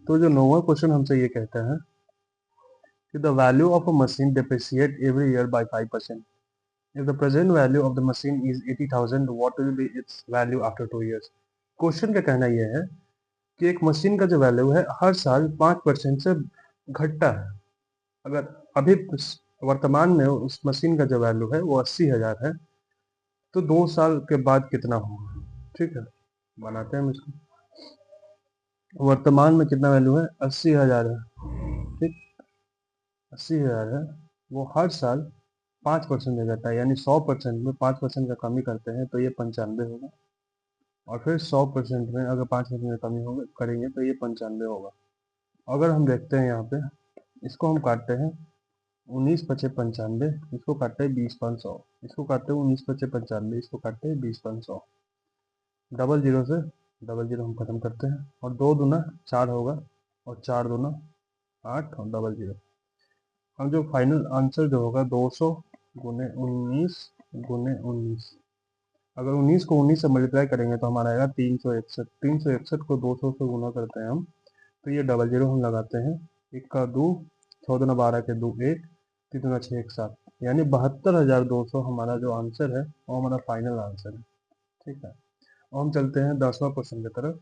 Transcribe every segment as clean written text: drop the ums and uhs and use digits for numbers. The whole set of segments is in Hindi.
तो जो नौवां क्वेश्चन हमसे ये कहता है कि the value of a machine depreciate every year by 5%. If the present value of the machine is 80,000, what will be its value after 2 years? Question का कहना यह है कि एक मशीन का जो वैल्यू है हर साल 5% से घटता है. अगर अभी वर्तमान में उस मशीन का जो वैल्यू है वो 80,000 है, तो 2 साल के बाद कितना होगा. ठीक है, बनाते हैं हम इसको. वर्तमान में कितना वैल्यू है, 80,000 है. ठीक, 80,000 है, वो हर साल 5% दे जाता है, यानी 100% में 5% का कमी करते हैं तो ये 95 होगा. और फिर 100% में अगर 5% में कमी होगा करेंगे तो ये 95 होगा. अगर हम देखते हैं यहाँ पे, इसको हम काटते हैं 19×5 = 95, इसको काटते हैं 20×500, इसको काटते हैं 19×5 = 95, इसको काटते हैं 20×500. डबल जीरो से डबल जीरो हम खत्म करते हैं, और 2×4 होगा, और 4×8 और डबल जीरो. हम जो फाइनल आंसर जो होगा 200 गुने 19 अगर 19 को 19 से मल्टीप्लाई करेंगे तो हमारा आएगा 361. 361 को 200 से गुना करते हैं हम, तो ये डबल जीरो हम लगाते हैं. 1 का 2, 14×12 के 2 1, 3×6 1 7, यानी 72,200 हमारा जो आंसर है वो हमारा फाइनल आंसर है. ठीक है, और हम चलते हैं 10वां क्वेश्चन की तरफ.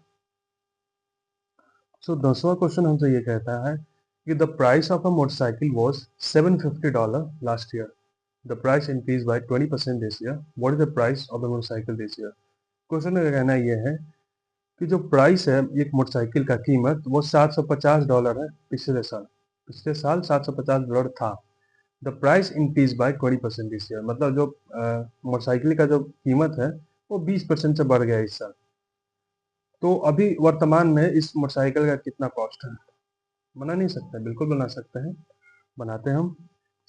सो 10वां क्वेश्चन हमसे ये कहता है कि the price of a motorcycle was $750 last year. The price increased by 20% this year. What is the price of the motorcycle this year? Question का कहना यह है कि जो प्राइस है एक मोटरसाइकिल का कीमत वो $750 है. पिछले साल $750 था. The price increase by 20% this year, मतलब जो मोटरसाइकिल का जो कीमत है वो 20% से बढ़ गया इस साल. तो अभी वर्तमान में इस मोटरसाइकिल का कितना कॉस्ट है? बना नहीं सकते, बिल्कुल बना सकते हैं. बनाते हैं हम.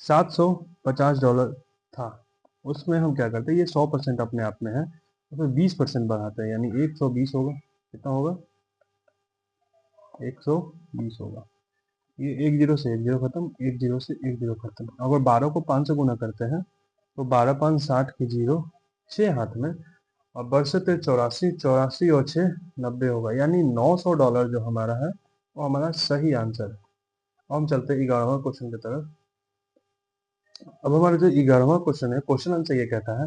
$750 था, उसमें हम क्या करते हैं, ये 100% अपने आप में है, उसमें 20% बढ़ाते हैं, यानी 120 होगा. कितना होगा, 120 होगा. ये 1 जीरो से 1 जीरो खत्म, 1 जीरो से 1 जीरो खत्म. अगर 12 को 5 से गुना करते हैं तो 12 5 60 की जीरो 6 हाथ में, और बरसते 84, 84 और 6 90 होगा, यानी $900 जो हमारा है वो हमारा सही आंसर है. अब हम चलते हैं 11वां क्वेश्चन की तरफ. अब हमारा जो 11वां क्वेश्चन है, क्वेश्चन आंसर ये कहता है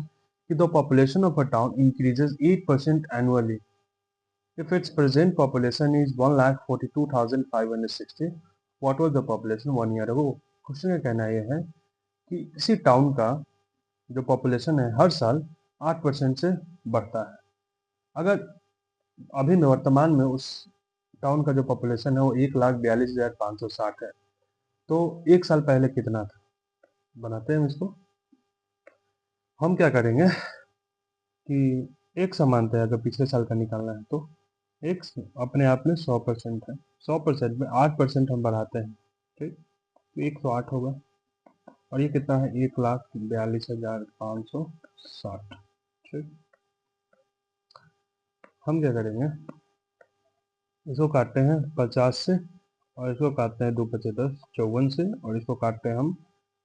कि the population of a town increases 8% annually if its present population is 1,42,560. what was the population 1 year ago? Question का कहना यह है कि किसी टाउन का जो पॉपुलेशन है हर साल 8% से बढ़ता है. अगर अभी वर्तमान में उस टाउन का जो पॉपुलेशन है वो 1,42,560 है, तो एक साल पहले कितना था? बनाते हैं हम इसको. हम क्या करेंगे कि एक समानता है, अगर पिछले साल का निकालना है तो एक अपने आप में 100% है. 100% में 8% हम बढ़ाते हैं. ठीक, तो 108 होगा. और ये कितना है, 1,42,560. ठीक, हम क्या करेंगे, इसको काटते हैं 50 से, और इसको काटते हैं 2 5 10 54 से, और इसको काटते हैं हम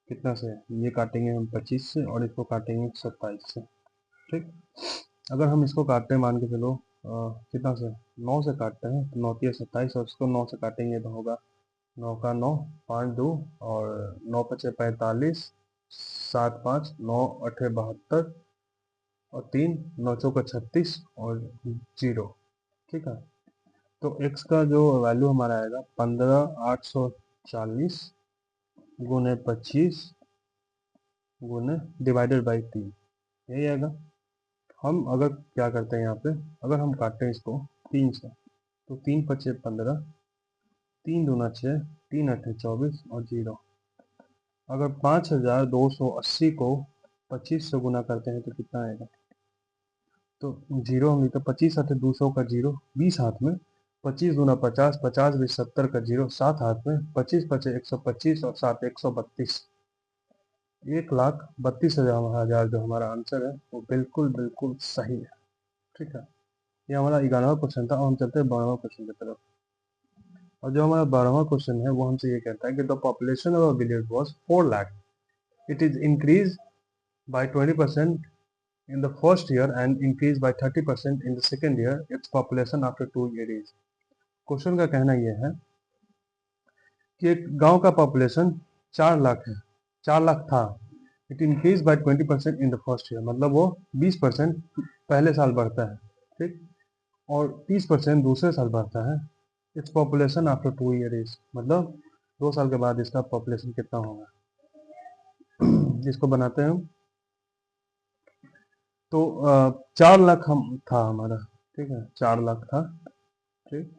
कितना से, ये काटेंगे हम 25 से, और इसको काटेंगे 27 से. ठीक, अगर हम इसको काटते हैं, मान के चलो कितना से, 9 से काटते हैं, तो 9 3 27, और इसको 9 से काटेंगे तो होगा 9 का 9, 5 2, और 9 5 45, 7 5, 9 8 72, और 3 9 चौका 36, और 0. ठीक है, तो x का जो वैल्यू हमारा आएगा 15,840 गुने 25 गुने डिवाइडेड बाई 3, यही आएगा. हम अगर क्या करते हैं यहाँ पे, अगर हम काटते हैं इसको 3 से, तो 3 5 15, 3 दूना 6, 3 8 24, और 0. अगर 5,280 को 25 से गुना करते हैं तो कितना आएगा, तो 0 हम लिखते, 25 8 200 का 0 20 हाथ में, 25 दूना 50, 50 20 70 का 0 7 हाथ में, 25 5 125, और 7 132. 1,32,000 जो हमारा आंसर है वो बिल्कुल बिल्कुल सही है. ठीक है, ये हमारा 11वां क्वेश्चन था. और हम चलते हैं 12वां क्वेश्चन की तरफ. और जो हमारा 12वां क्वेश्चन है वो हमसे ये कहता है कि the population of a village was 4 lakh. It is increase by 20% in the first year and increased by 30% in the second year. Its population after 2 years. Question का कहना यह है कि एक गांव का पॉपुलेशन 4 लाख है, 4 लाख था। It increase by 20% in the first year, मतलब वो 20% पहले साल बढ़ता है, ठीक, और 30% दूसरे साल बढ़ता है। Its population after 2 year is, मतलब 2 साल के बाद इसका पॉपुलेशन कितना होगा। इसको बनाते हैं हम। तो 4 लाख हम था हमारा, ठीक है, 4 लाख था, ठीक।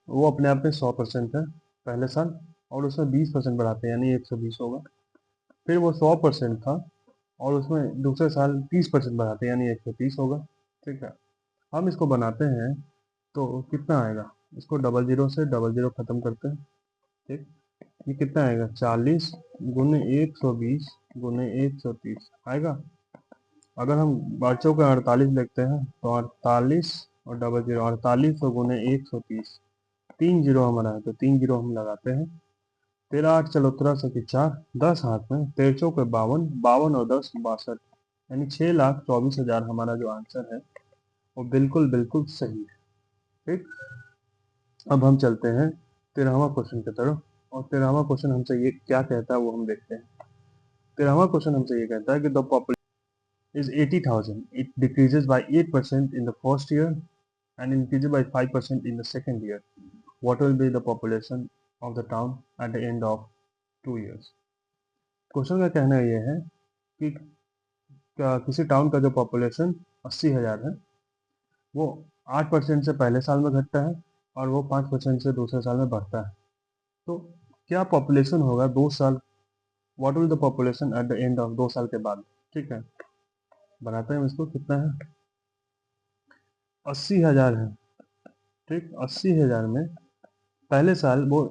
वो अपने आप में 100% है पहले साल, और उसमें 20% बढ़ाते हैं यानी 120 होगा। फिर वो 100% था, और उसमें दूसरे साल 30% बढ़ाते हैं यानी 130 होगा, ठीक है। हम इसको बनाते हैं तो कितना आएगा, इसको डबल जीरो से डबल जीरो खत्म करते हैं, ठीक। ये कितना आएगा, 40 गुने 120 गुने 130 आएगा। अगर हम बच्चों का 48 लिखते हैं तो 48 और डबल जीरो, 48 और गुने 130, 3 जीरो हमारा है तो 3 जीरो हम लगाते हैं। 13 8 चलो 13 4, 10 हाथ में, 13 52, 52 और 10 62, यानी 6,24,000 हमारा जो आंसर है वो बिल्कुल बिल्कुल सही है, ठीक। अब हम चलते हैं 13वां क्वेश्चन की तरफ, और 13वां क्वेश्चन हमसे ये क्या कहता है वो हम देखते हैं। 13वां क्वेश्चन हमसे ये कहता है कि the population is 80,000, it decreases bye 8% in the first year and increases by 5% in the second year. What will be the population of the town at the end of 2 years? Question का कहना यह है कि किसी टाउन का जो पॉपुलेशन 80,000 है वो 8% से पहले साल में घटता है, और वो 5% से दूसरे साल में बढ़ता है। तो क्या पॉपुलेशन होगा 2 साल, what will the population at the end of 2 साल के बाद, ठीक है। बनाते हैं इसको, कितना है, 80,000 है, ठीक। 80,000 में पहले साल वो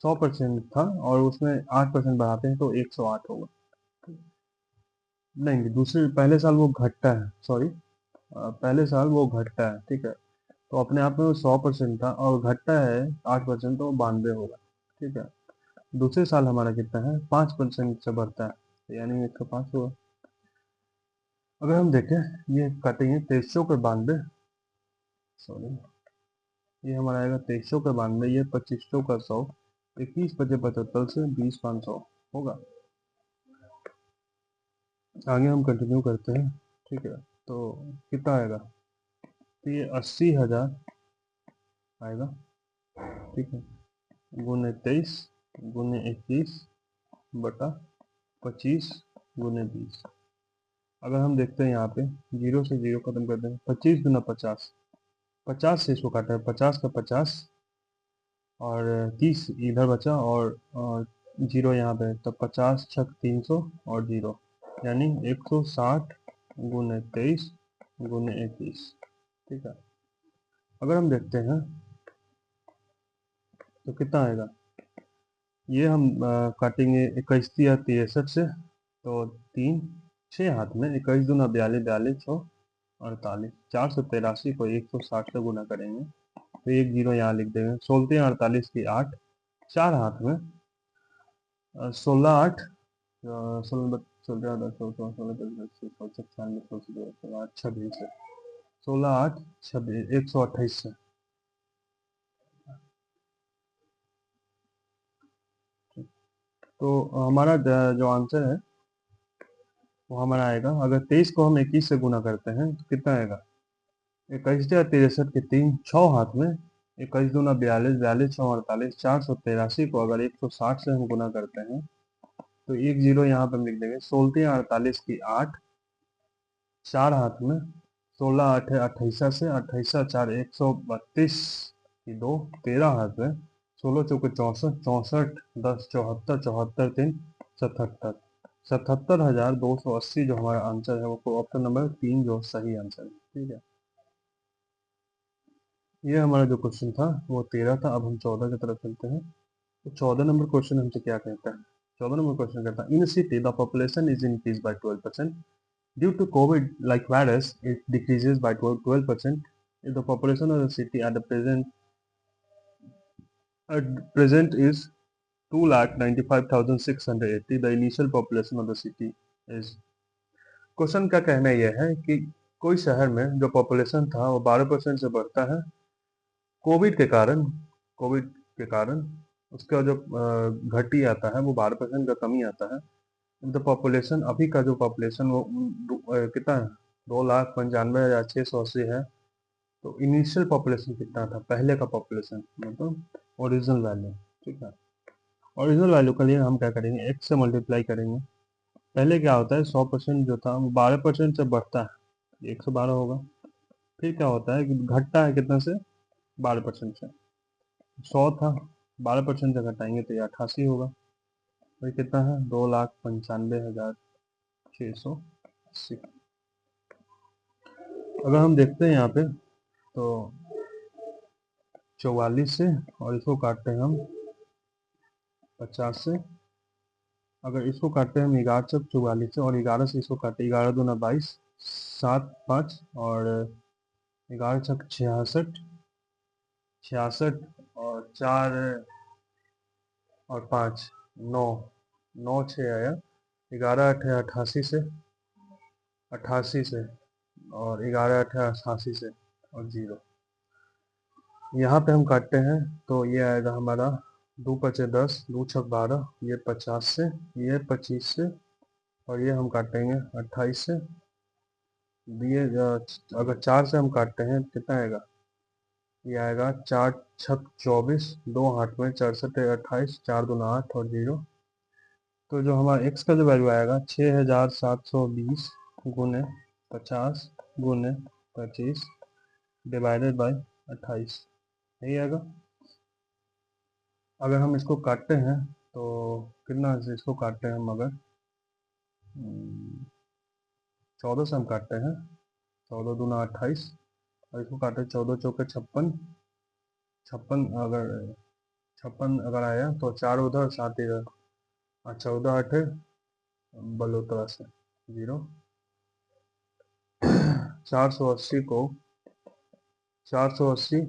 100% था, और उसमें 8% बढ़ाते हैं तो 108 होगा। नहीं, दूसरे पहले साल वो घटता है, सॉरी, पहले साल वो घटता है, ठीक है। तो अपने आप में वो 100% था और घटता है 8% तो 92 होगा, ठीक है। दूसरे साल हमारा कितना है, 5% से बढ़ता है, तो यानी 105 होगा। अगर हम देखें, ये काटेंगे 2300 के 92, सॉरी, ये हमारा आएगा 2300 का 92, ये 2500 का 100, 21 पचे 75 से 20 500 होगा। आगे हम कंटिन्यू करते हैं, ठीक है। तो कितना आएगा, तो ये 80,000 आएगा, ठीक है, गुने 23 गुने 21 बटा 25 गुने 20। अगर हम देखते हैं यहाँ पे जीरो से जीरो खत्म करते हैं, 25 गुना 50, 50 से इसको काटा है, 50 का 50 और 30 इधर बचा, और जीरो यहाँ पे, तो 50 छक 300 और जीरो, यानी 160 गुने 23 गुने 21, ठीक है। अगर हम देखते हैं तो कितना आएगा, ये हम काटेंगे 21 या 63 से, तो 3 6 हाथ में, 21 दूना 42, 42 6 48, 483 को 160 से गुना करेंगे तो एक जीरो यहाँ लिख देंगे। 16 48 की 8, 4 हाथ में, 16 8 16 16 10 16 16 96 26 16 8 26 128 से, तो हमारा जो आंसर है वो हमारा आएगा, अगर 23 को हम 21 से गुना करते हैं तो कितना आएगा, 21 या 63 के 3 6 हाथ में, 21 दूना 42, 42 6 48, 483 को अगर 160 से हम गुना करते हैं तो एक जीरो यहाँ पे हम लिख देंगे। 16 48 की 8, 4 हाथ में, 16 8 28 से, 28 4 132 की 2, 13 हाथ में, 16 चौके 64, 64 10 74, 74 3 77, 77,280 जो हमारा आंसर है वो ऑप्शन नंबर 3 जो सही आंसर है, ठीक है। ये हमारा जो क्वेश्चन था वो 13 था। अब हम 14 की तरफ चलते हैं। तो 14 नंबर क्वेश्चन हमसे क्या कहता है, 14 नंबर क्वेश्चन कहता है, in city the population is increase by 12%, due to COVID like virus it decreases by 12%, if the population of the city at present is 2,95,680, the initial population of the city is। Question का कहना यह है कि कोई शहर में जो पॉपुलेशन था वो 12% से बढ़ता है कोविड के कारण, कोविड के कारण उसका जो घटी आता है वो 12% का कमी आता है। द पॉपुलेशन, अभी का जो पॉपुलेशन वो कितना है, 2,95,680 है। तो इनिशियल पॉपुलेशन कितना था, पहले का पॉपुलेशन मतलब ओरिजिनल वैल्यू। ठीक है, ओरिजिनल वैल्यू के लिए हम क्या करेंगे, x से मल्टीप्लाई करेंगे। पहले क्या होता है, 100% जो था वो 12% से बढ़ता है, 112 होगा। फिर क्या होता है कि घटता है कितना से, 12% से। 100 था, 12% से घटाएंगे तो ये 88 होगा। तो ये कितना है, 2,95,680। अगर हम देखते हैं यहाँ पे तो 44 से, और इसको काटते हैं हम 50 से। अगर इसको काटते हैं हम 11 से 44 से, और 11 से इसको काटते, 11×2=22, 7 5, और 11×6 = 66, 66, और 4 और 5 9, 9 6 आया। 11 8 88 से, 88 से, और 11 8 88 से, और 0। यहाँ पे हम काटते हैं तो ये आएगा हमारा 2×5 = 10, 2×6 = 12, ये 50 से, ये 25 से, और ये हम काटेंगे 28 से। ये अगर 4 से हम काटते हैं तो कितना आएगा, ये आएगा 4×6 = 24, 2 हाथ में 64 28, 4×2 = 8, और 0। तो जो हमारा x का जो वैल्यू आएगा 6,720 गुने 50 गुने 25 डिवाइडेड बाय 28, यही आएगा। अगर हम इसको काटते हैं तो कितना से इसको काटते हैं हम, अगर 14 से हम काटते हैं, 14×2 = 28, और इसको काटे 14×4 = 56, 56 अगर 56 अगर आया तो 4 उधर 7 इधर, और 14 8 बलोतरा से 0। 480 को 480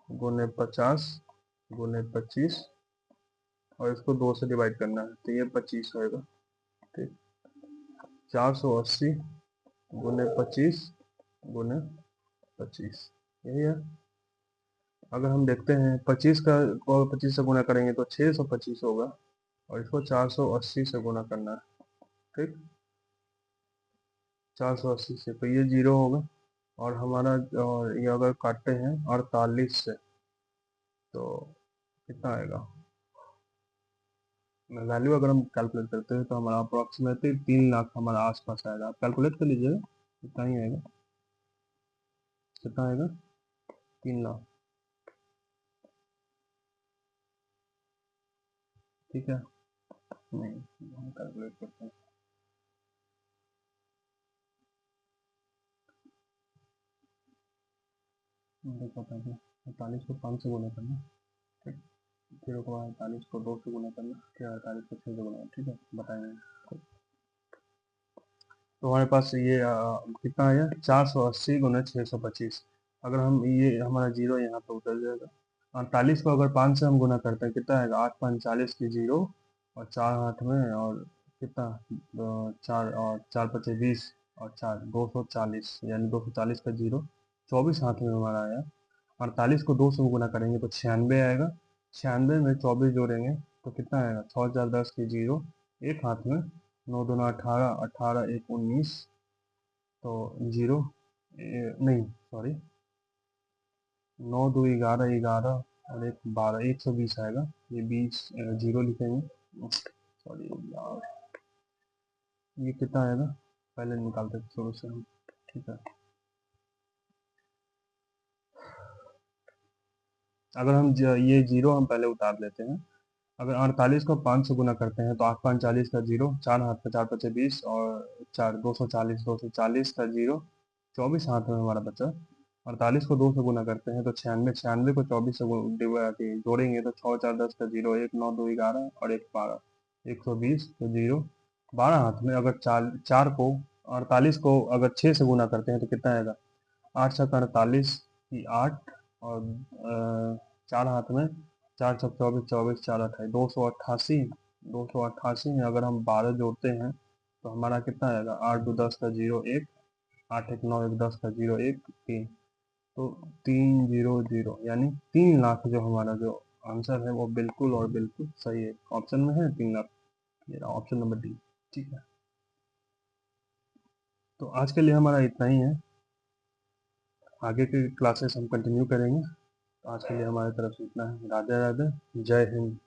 गुने 50 गुने 25, और इसको 2 से डिवाइड करना है तो ये 25 होएगा। ठीक, 480 गुने 25 गुने 25, यही है। अगर हम देखते हैं 25 का को 25 से गुना करेंगे तो 625 होगा, और इसको 480 से गुना करना है। ठीक, 480 से, तो ये 0 होगा। और हमारा, और ये अगर काटते हैं 48 से तो कितना आएगा, वैल्यू अगर हम कैलकुलेट करते हैं तो हमारा अप्रोक्सीमेटली 3 लाख हमारा आसपास आएगा। आप कैलकुलेट कर लीजिएगा कितना ही आएगा, कितना आएगा, 3 लाख। ठीक है, नहीं हम कैलकुलेट करते हैं। देखो पहले 48 को 5 से गुना करना, ठीक, फिर 48 को 2 से गुना करना, फिर 48 को 6 से गुना, ठीक है, बताएंगे। तो हमारे पास ये कितना आया, 480 गुना 625। अगर हम, ये हमारा 0 यहाँ पे उतर जाएगा। 48 को अगर 5 से हम गुना करते हैं कितना आएगा, 8×5 = 40 की 0, और 4 हाथ में, और कितना, 4 और 4×5 = 20, और 4 240, यानी 240 का 0, 24 हाथ में हमारा आया। 48 को 2 से गुना करेंगे तो 96 आएगा। 96 में 24 जोड़ेंगे तो कितना आएगा, 6×4 = 10 की 0, एक हाथ में, 9×2 = 18, 18 1 19, तो 0, नहीं सॉरी, 9×2 = 11, 11, और एक 12, 120 आएगा। ये 20 0 लिखेंगे, सॉरी यार, ये कितना आएगा, पहले निकालते हैं शुरू से हम। ठीक है, अगर हम ये 0 हम पहले उतार लेते हैं। अगर 48 को 5 से गुना करते हैं तो 8×5 = 40 का 0, 4 हाथ में, 4×5 = 20, और 4 240, 240 का 0, 24 हाथ में हमारा बचा। 48 को 2 से गुना करते हैं तो 96, 96 को 24 से जोड़ेंगे तो 6×4 = 10 का 0, 1 9 2 11, और एक 12, 120 तो 0, 12 हाथ में। अगर 4 4 को 48 को अगर 6 से गुना करते हैं तो कितना आएगा, 8×7 = 48 की 8, और 4 हाथ में, 4×6 = 24, 24 4 28, 288। 288 में अगर हम 12 जोड़ते हैं तो हमारा कितना आएगा, 8×2 = 10 का 0 1, 8 1 9 1 10 का 0 1 3, तो 300, यानी 3 लाख जो हमारा जो आंसर है वो बिल्कुल और बिल्कुल सही है, ऑप्शन में है 3 लाख। ये रहा ऑप्शन नंबर डी। ठीक है, तो आज के लिए हमारा इतना ही है। आगे के क्लासेस हम कंटिन्यू करेंगे। तो आज के लिए हमारी तरफ से इतना है। राधे राधे, जय हिंद।